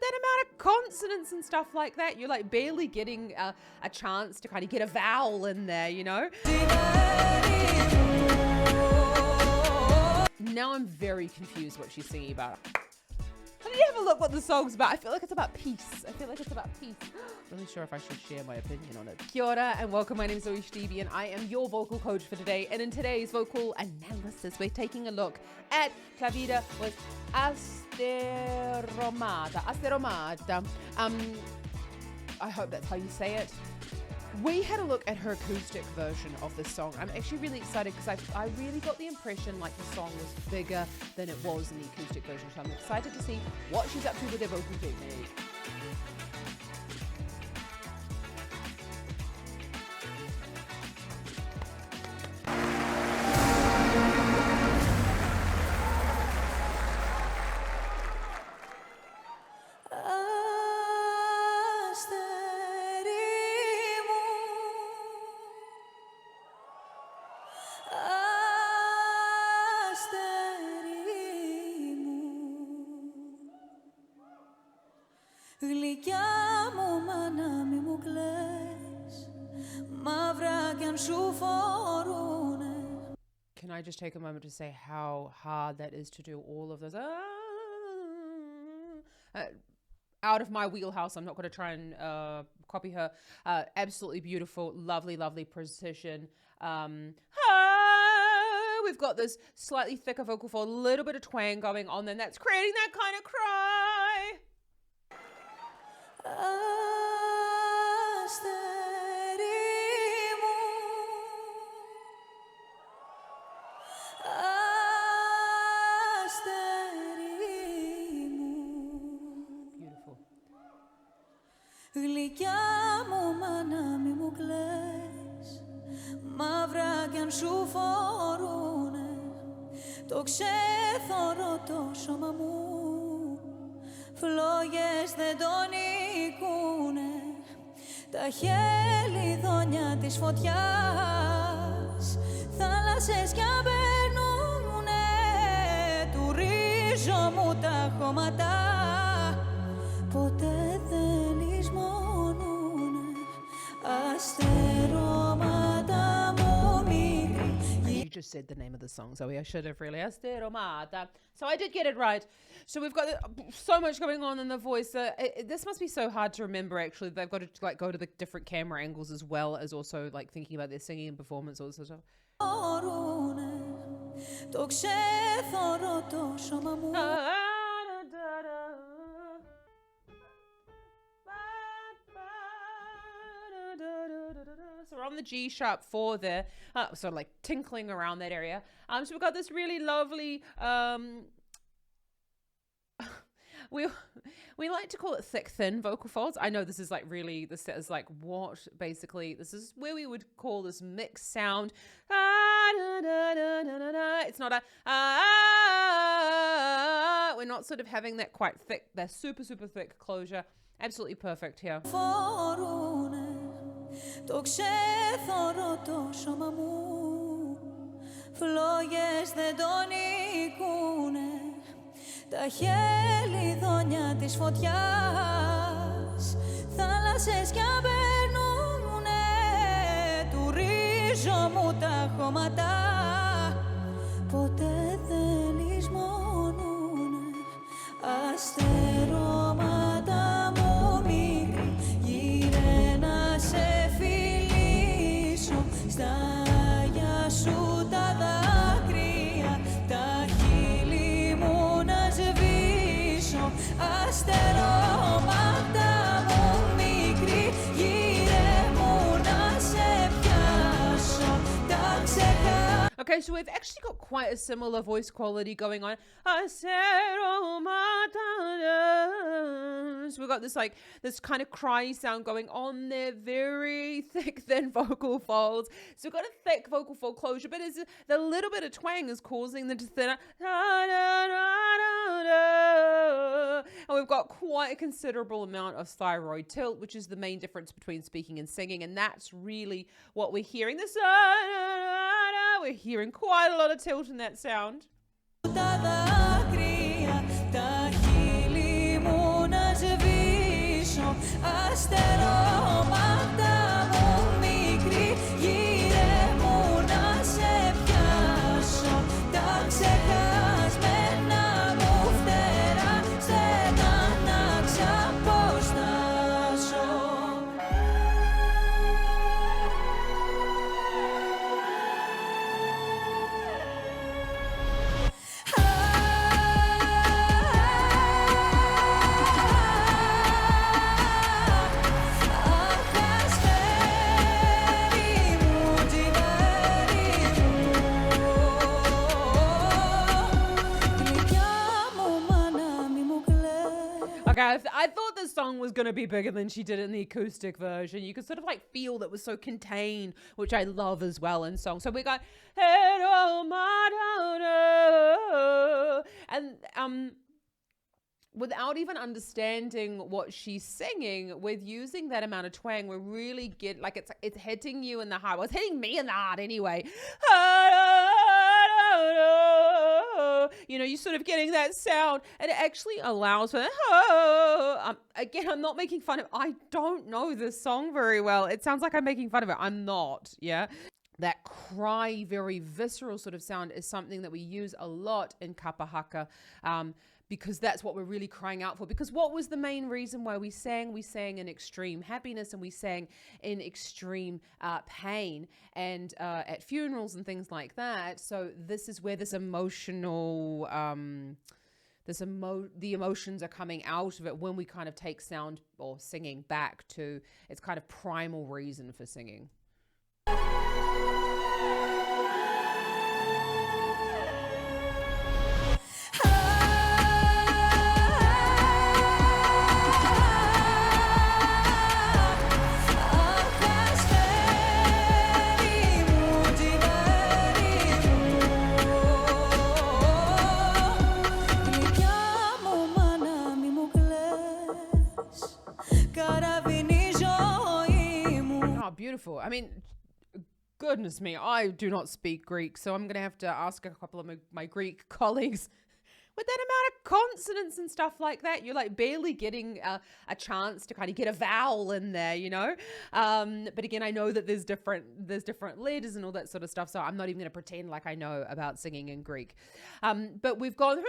that amount of consonants and stuff like that. You're like barely getting a chance to kind of get a vowel in there, you know? Now I'm very confused what she's singing about. Let me have a look what the song's about. I feel like it's about peace. Really sure if I should share my opinion on it. Kia ora and welcome. My name is ZoeStibi and I am your vocal coach for today. And in today's vocal analysis, we're taking a look at Klavdia with Asteromáta. I hope that's how you say it. We had a look at her acoustic version of this song. I'm actually really excited because I really got the impression like the song was bigger than it was in the acoustic version. So I'm excited to see what she's up to with her vocal technique. Γλυκιά μου μάνα μη μου κλαις, μαύρα κι αν σου φορούνε. Can I just take a moment to say how hard that is to do all of those out of my wheelhouse. I'm not going to try and copy her. Absolutely beautiful, lovely precision. We've got this slightly thicker vocal fold, a little bit of twang going on, and that's creating that kind of cry. Beautiful. Γλυκιά μου μάνα μη μου κλαις, μαύρα κι αν σου φορούνε, το ξέθωρο το σώμα μου, φλόγες δεν τον νικούνε, τα χελιδόνια της φωτιάς, θάλασσες κι αν περνούνε, του ρίζο μου τα χώματα, ποτέ δεν λησμονούνε, αστερώματα μου μικρή. You just said the name of the song, Zoe. I should have really. Asteromáta. So I did get it right. So we've got so much going on in the voice. This must be so hard to remember, actually. They've got to like go to the different camera angles as well as also like thinking about their singing and performance also. Το ξέθωρο το σώμα μου. So we're on the G sharp 4 there, sort of like tinkling around that area. So we've got this really lovely, we like to call it thick, thin vocal folds. I know this is like really, this is like what basically, this is where we would call this mixed sound. It's not a, we're not sort of having that quite thick, that super thick closure. Absolutely perfect here. Το ξέθωρο το σώμα μου, φλόγες δεν τον νικούνε, τα χελιδόνια της φωτιάς, θάλασσες κι αν περνούνε, του ρίζο μου τα χώματα, ποτέ δεν λησμονούνε, αστερώματα μου μικρή, γύρε να σε στα γεια σου τα δάκρυα, τα χείλη μου να σβήσω, αστερώματα μου μικρή, γύρε μου να σε πιάσω, τα ξεχάσω. Okay, so we've actually got quite a similar voice quality going on. So we've got this like this kind of cry sound going on there, very thick, thin vocal folds. So we've got a thick vocal fold closure, but it's the little bit of twang is causing the thinner. And we've got quite a considerable amount of thyroid tilt, which is the main difference between speaking and singing, and that's really what we're hearing. This we're hearing quite a lot of tilt in that sound. Τα δάκρυα, τα χείλη μου να σβήσω. Yeah, I thought the song was going to be bigger than she did in the acoustic version. You could sort of like feel that was so contained, which I love as well in song. So we got and without even understanding what she's singing, with using that amount of twang, we really get like it's hitting you in the heart. Well, it's hitting me in the heart anyway. You know, you're sort of getting that sound, and it actually allows for again, I'm not making fun of, I don't know this song very well. It sounds like I'm making fun of it. I'm not. Yeah. That cry, very visceral sort of sound is something that we use a lot in kapa haka, because that's what we're really crying out for. Because what was the main reason why we sang? We sang in extreme happiness, and we sang in extreme pain, and at funerals and things like that. So this is where this emotional, the emotions are coming out of it when we kind of take sound or singing back to its kind of primal reason for singing. Beautiful. I mean, goodness me, I do not speak Greek, so I'm going to have to ask a couple of my Greek colleagues. With that amount of consonants and stuff like that, you're like barely getting a chance to kind of get a vowel in there, you know? But again, I know that there's different letters and all that sort of stuff, so I'm not even going to pretend like I know about singing in Greek. But we've gone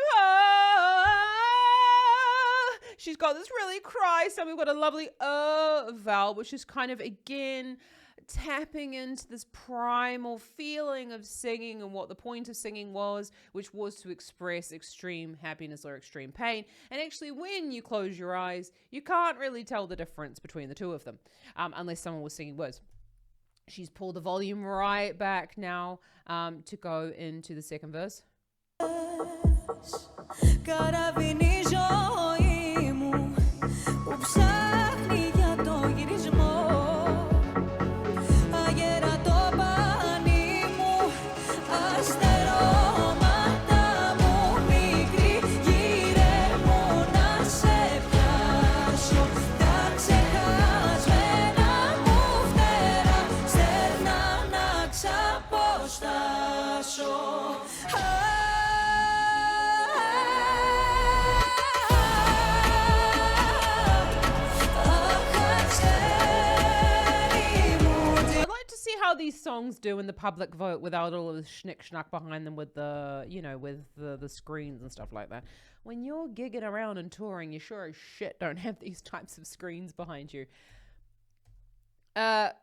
she's got this really cry sound. We've got a lovely vowel, which is kind of, again, tapping into this primal feeling of singing and what the point of singing was, which was to express extreme happiness or extreme pain. And actually, when you close your eyes, you can't really tell the difference between the two of them, unless someone was singing words. She's pulled the volume right back now to go into the second verse. These songs do in the public vote without all of the schnick schnack behind them with the, you know, with the screens and stuff like that. When you're gigging around and touring, you sure as shit don't have these types of screens behind you. Now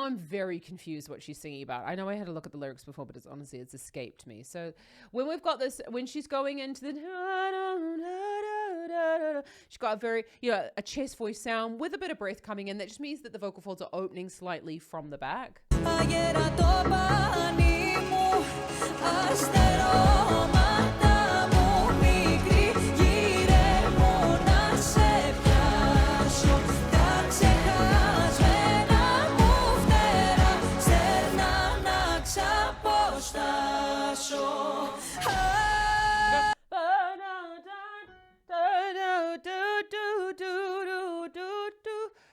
I'm very confused what she's singing about. I know I had a look at the lyrics before, but it's escaped me. So when we've got this, when she's going into the, she's got a very, you know, a chest voice sound with a bit of breath coming in. That just means that the vocal folds are opening slightly from the back.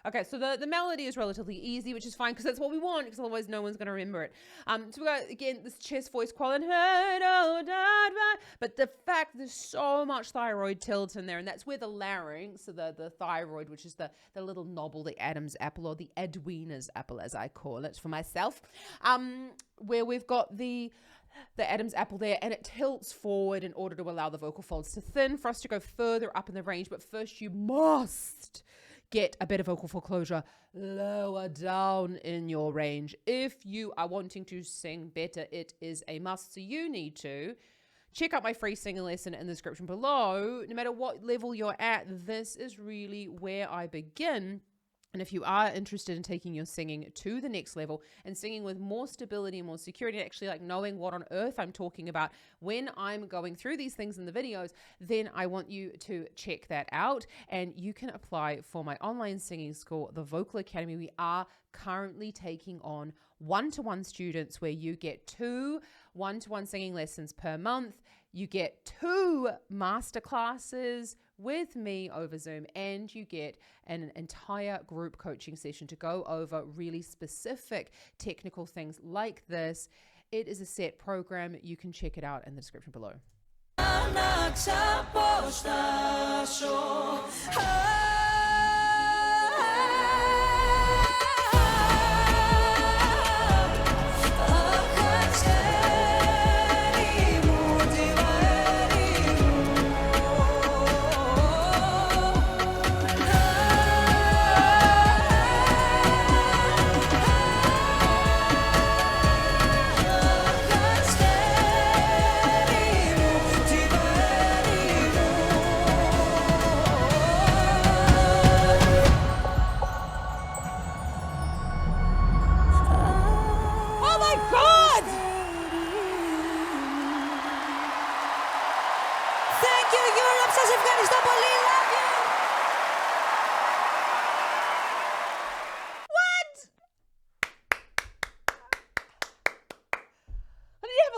Okay, so the melody is relatively easy, which is fine because that's what we want, because otherwise no one's going to remember it. So we got, again, this chest voice quality, but the fact there's so much thyroid tilt in there, and that's where the larynx, so the thyroid, which is the little knobble, the Adam's apple, or the Edwina's apple, as I call it for myself, where we've got the Adam's apple there, and it tilts forward in order to allow the vocal folds to thin for us to go further up in the range. But first you must get a bit of vocal fold closure lower down in your range. If you are wanting to sing better, it is a must. So you need to check out my free singing lesson in the description below. No matter what level you're at, this is really where I begin And if you are interested in taking your singing to the next level and singing with more stability and more security, actually like knowing what on earth I'm talking about when I'm going through these things in the videos, then I want you to check that out. And you can apply for my online singing school, the Vocal Academy. We are currently taking on one-to-one students where you get 2 one-to-one singing lessons per month. You get 2 masterclasses with me over Zoom, and you get an entire group coaching session to go over really specific technical things like this. It is a set program. You can check it out in the description below.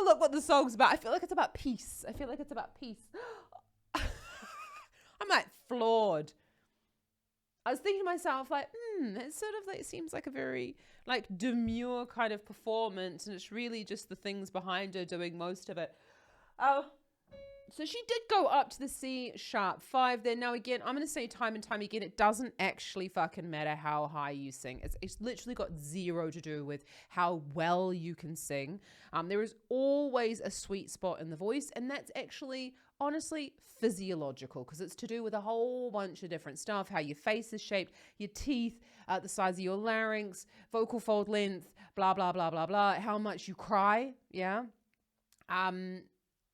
Look what the song's about. I feel like it's about peace. I feel like it's about peace. I'm like floored. I was thinking to myself like, it's sort of like, it seems like a very like demure kind of performance, and it's really just the things behind her doing most of it. So she did go up to the C#5 there. Now, again, I'm going to say time and time again, it doesn't actually fucking matter how high you sing. It's literally got zero to do with how well you can sing. There is always a sweet spot in the voice, and that's actually, honestly, physiological, because it's to do with a whole bunch of different stuff, how your face is shaped, your teeth, the size of your larynx, vocal fold length, blah, blah, blah, blah, blah, how much you cry, yeah?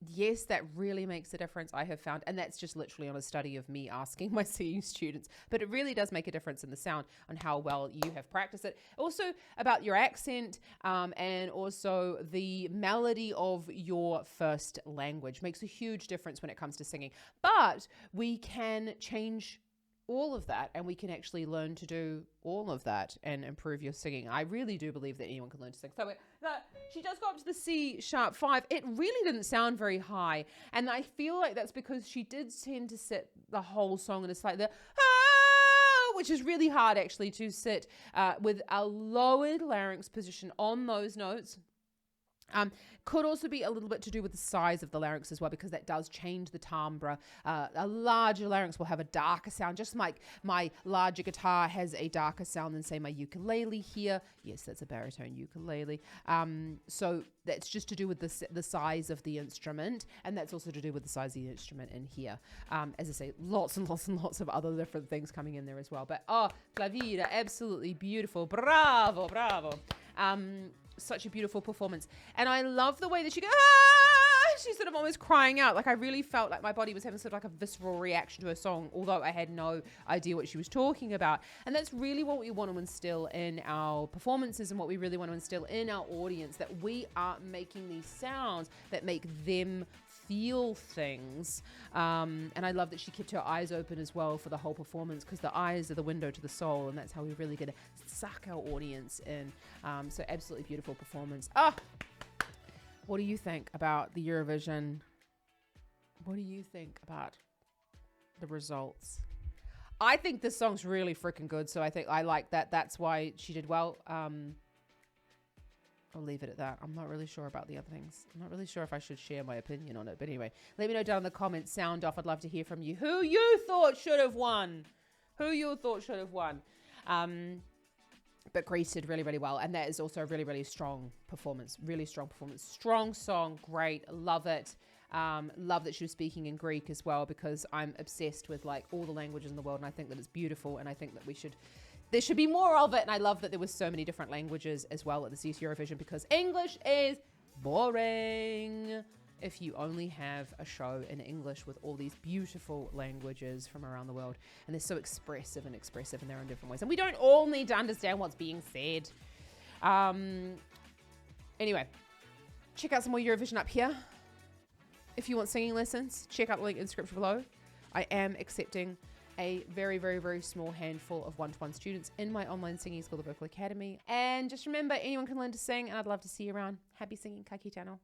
Yes, that really makes a difference, I have found. And that's just literally on a study of me asking my CU students. But it really does make a difference in the sound on how well you have practiced it. Also about your accent and also the melody of your first language makes a huge difference when it comes to singing. But we can change all of that, and we can actually learn to do all of that and improve your singing. I really do believe that anyone can learn to sing. So she does go up to the C#5. It really didn't sound very high, and I feel like that's because she did tend to sit the whole song, and it's like the which is really hard actually to sit with a lowered larynx position on those notes. Could also be a little bit to do with the size of the larynx as well, because that does change the timbre. A larger larynx will have a darker sound, just like my larger guitar has a darker sound than, say, my ukulele here. Yes, that's a baritone ukulele. So that's just to do with the size of the instrument, and that's also to do with the size of the instrument in here. As I say, lots and lots and lots of other different things coming in there as well. But Klavdia, absolutely beautiful. Bravo, bravo. Such a beautiful performance, and I love the way that she goes, she's sort of almost crying out. Like, I really felt like my body was having sort of like a visceral reaction to her song, although I had no idea what she was talking about. And that's really what we want to instill in our performances, and what we really want to instill in our audience, that we are making these sounds that make them feel things. And I love that she kept her eyes open as well for the whole performance, because the eyes are the window to the soul, and that's how we really get to suck our audience in. So absolutely beautiful performance. What do you think about the Eurovision? What do you think about the results? I think this song's really freaking good, so I think I like that. That's why she did well. I'll leave it at that. I'm not really sure about the other things. I'm not really sure if I should share my opinion on it. But anyway, let me know down in the comments. Sound off. I'd love to hear from you. Who you thought should have won? Who you thought should have won? But Greece did really, really well. And that is also a really, really strong performance. Really strong performance. Strong song. Great. Love it. Love that she was speaking in Greek as well, because I'm obsessed with like all the languages in the world. And I think that it's beautiful. And I think that there should be more of it. And I love that there was so many different languages as well at the CS Eurovision, because English is boring. if you only have a show in English with all these beautiful languages from around the world, and they're so expressive in their own different ways. And we don't all need to understand what's being said. Anyway, check out some more Eurovision up here. If you want singing lessons, check out the link in the description below. I am accepting a very, very, very small handful of one-to-one students in my online singing school, the Vocal Academy. And just remember, anyone can learn to sing, and I'd love to see you around. Happy singing, ka kite anō.